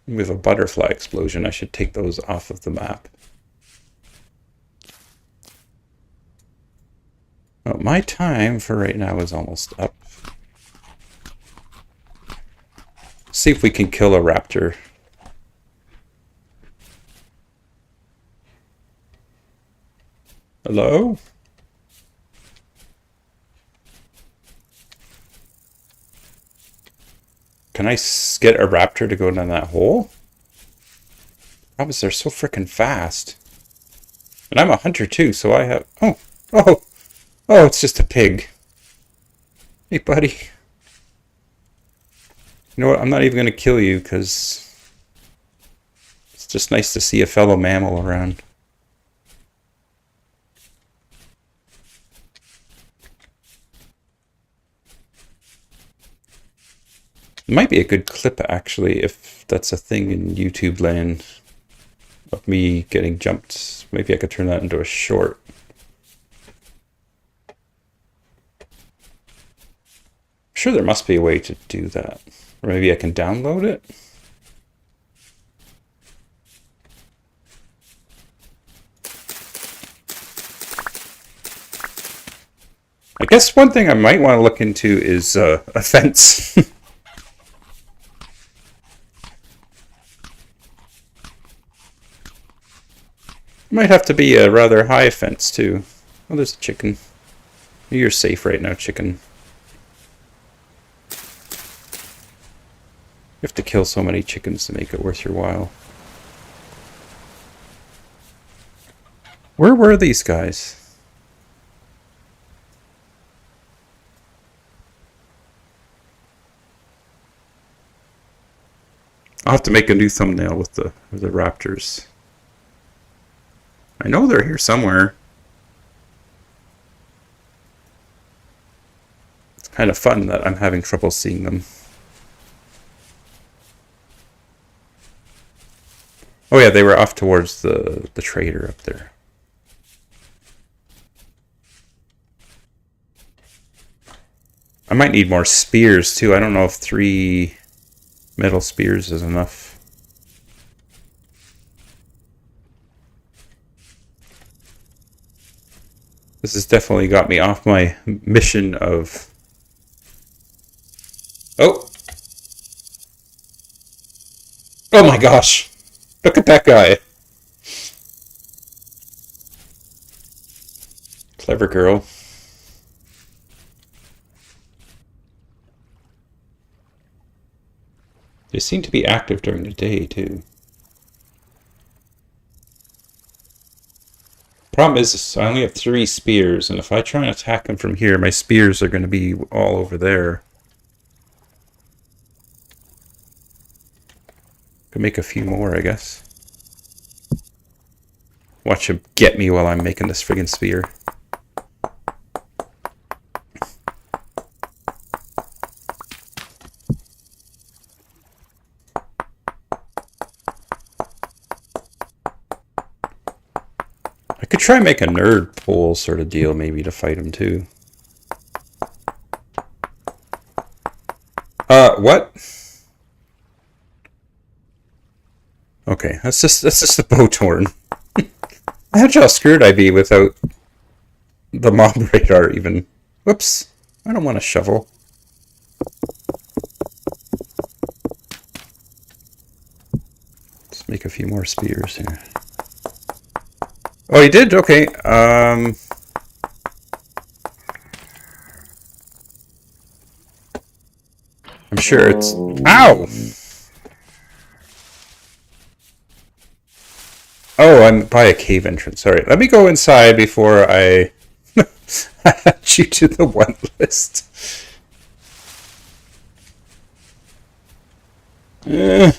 With a butterfly explosion, I should take those off of the map. Well, my time for right now is almost up. See if we can kill a raptor. Hello? Can I get a raptor to go down that hole? Problem is they're so freaking fast. And I'm a hunter too, so I have... Oh, it's just a pig. Hey, buddy. You know what? I'm not even going to kill you because it's just nice to see a fellow mammal around. It might be a good clip, actually, if that's a thing in YouTube land, of me getting jumped. Maybe I could turn that into a short. I'm sure there must be a way to do that. Or maybe I can download it? I guess one thing I might want to look into is a fence. Might have to be a rather high fence, too. Oh, there's a chicken. You're safe right now, chicken. You have to kill so many chickens to make it worth your while. Where were these guys? I'll have to make a new thumbnail with the raptors. I know they're here somewhere. It's kind of fun that I'm having trouble seeing them. Oh yeah, they were off towards the trader up there. I might need more spears too. I don't know if 3 metal spears is enough. This has definitely got me off my mission of... Oh! Oh my gosh! Look at that guy! Clever girl. They seem to be active during the day, too. Problem is, I only have 3 spears, and if I try and attack them from here, my spears are going to be all over there. Could make a few more, I guess. Watch him get me while I'm making this friggin' spear. I could try and make a nerd pole sort of deal, maybe, to fight him, too. What? Okay, that's just the bow torn. Imagine how screwed I'd be without the mob radar even. Whoops, I don't want a shovel. Let's make a few more spears here. Oh, he did? Okay. I'm sure it's... Ow! Oh, I'm by a cave entrance. Sorry. Let me go inside before I add you to the one list. Okay.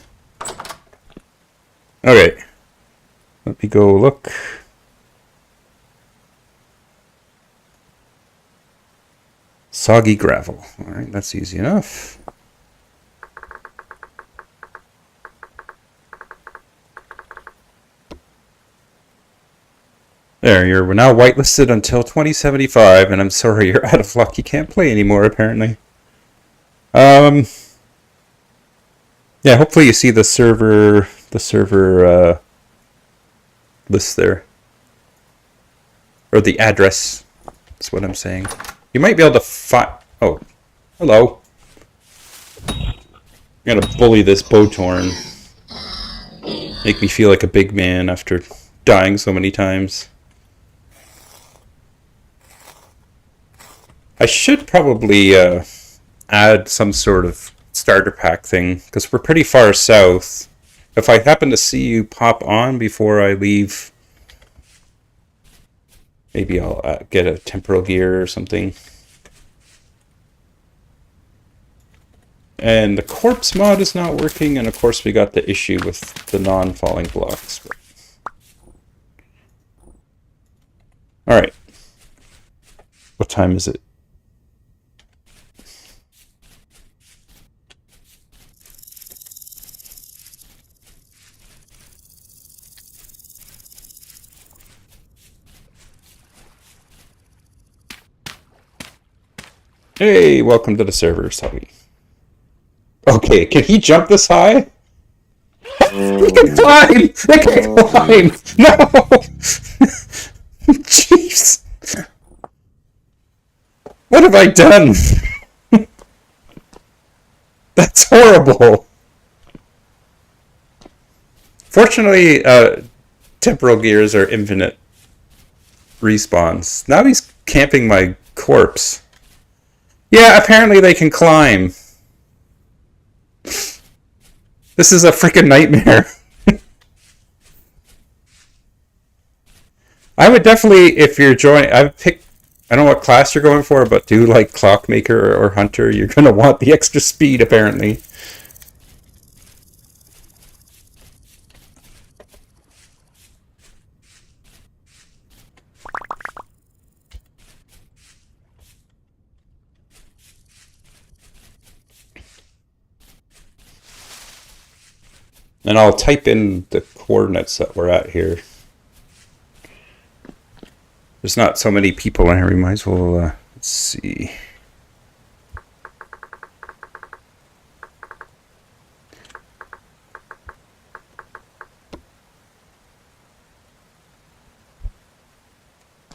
Let me go look. Soggy gravel. Alright, that's easy enough. There, you're now whitelisted until 2075, and I'm sorry, you're out of luck. You can't play anymore, apparently. Yeah, hopefully you see the server list there. Or the address, that's what I'm saying. You might be able to find... Oh, hello. I'm gonna bully this Bowtorn. Make me feel like a big man after dying so many times. I should probably add some sort of starter pack thing, because we're pretty far south. If I happen to see you pop on before I leave, maybe I'll get a temporal gear or something. And the corpse mod is not working, and of course we got the issue with the non-falling blocks. Alright. What time is it? Hey, welcome to the server, Sully. Okay, can he jump this high? He can climb! He can climb! No! Jeez! What have I done? That's horrible! Fortunately, temporal gears are infinite respawns. Now he's camping my corpse. Yeah, apparently they can climb. This is a freaking nightmare. I would definitely, if you're joining, I don't know what class you're going for, but do like Clockmaker or Hunter. You're going to want the extra speed, apparently. And I'll type in the coordinates that we're at here. There's not so many people in here, we might as well, let's see.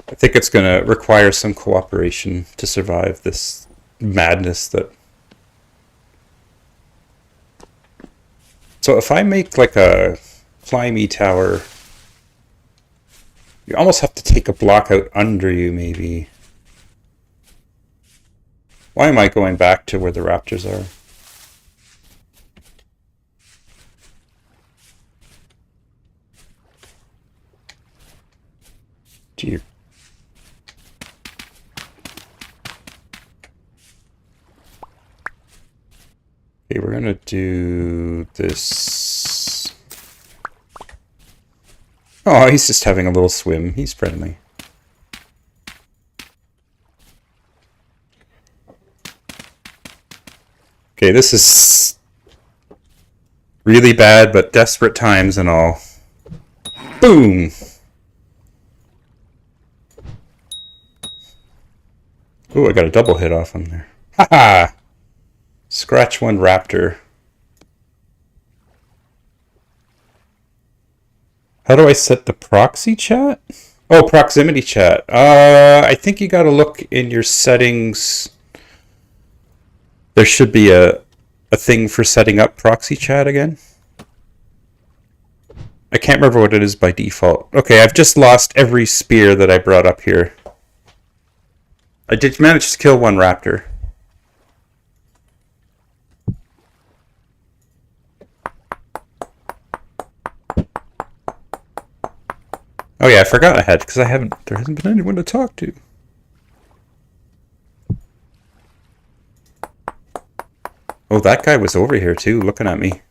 I think it's going to require some cooperation to survive this madness that... So if I make like a climby tower You almost have to take a block out under you, maybe. Why am I going back to where the raptors are? Dear. Okay, we're gonna do this. Oh, he's just having a little swim. He's friendly. Okay, this is really bad, but desperate times and all. Boom! Ooh, I got a double hit off him there. Haha! Scratch one raptor. How do I set the proxy chat? Oh, proximity chat. I think you gotta look in your settings. There should be a thing for setting up proxy chat again. I can't remember what it is by default. Okay, I've just lost every spear that I brought up here. I did manage to kill one raptor. Oh yeah, I forgot I had, because there hasn't been anyone to talk to. Oh, that guy was over here too, looking at me.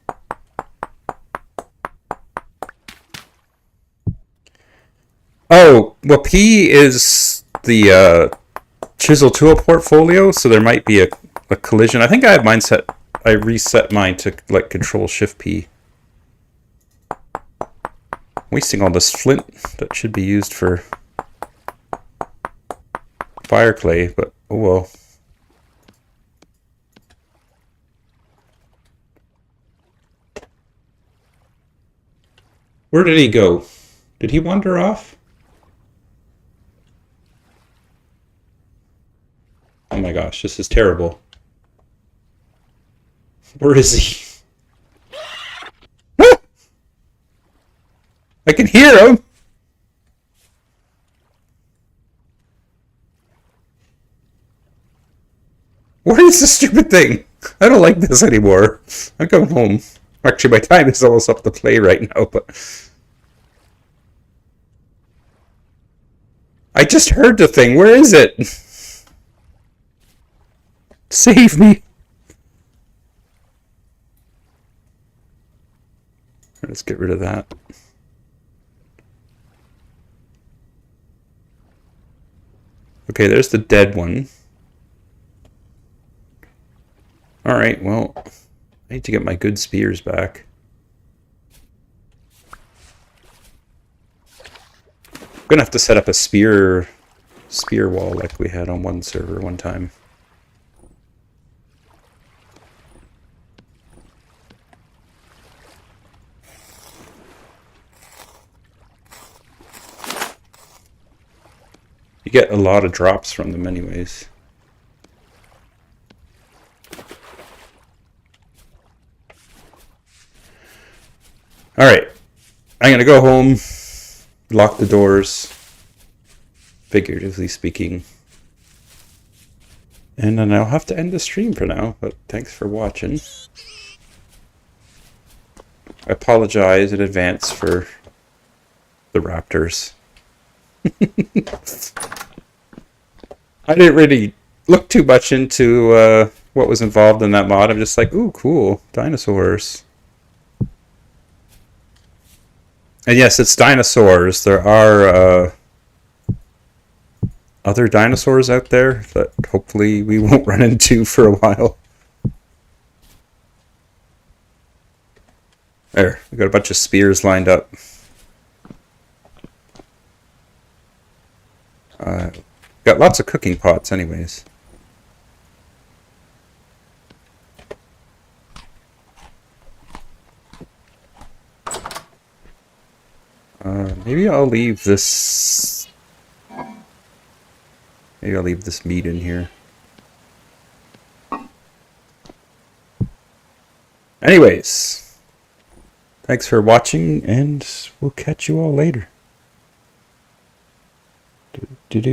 Oh, well, P is the chisel tool portfolio, so there might be a collision. I think I have mine set. I reset mine to like Control Shift P. Wasting all this flint that should be used for fire clay, but oh well. Where did he go? Did he wander off? Oh my gosh, this is terrible. Where is he? I can hear him! What is this stupid thing? I don't like this anymore. I'm going home. Actually, my time is almost up to play right now, but... I just heard the thing. Where is it? Save me. Let's get rid of that. Okay, there's the dead one. Alright, well, I need to get my good spears back. I'm gonna have to set up a spear wall like we had on one server one time. You get a lot of drops from them anyways. Alright, I'm gonna go home, lock the doors, figuratively speaking. And then I'll have to end the stream for now, but thanks for watching. I apologize in advance for the raptors. I didn't really look too much into what was involved in that mod. I'm just like, ooh, cool, dinosaurs. And yes, it's dinosaurs. There are other dinosaurs out there that hopefully we won't run into for a while. There, we got a bunch of spears lined up. Got lots of cooking pots anyways. Maybe I'll leave this... Maybe I'll leave this meat in here. Anyways, thanks for watching, and we'll catch you all later.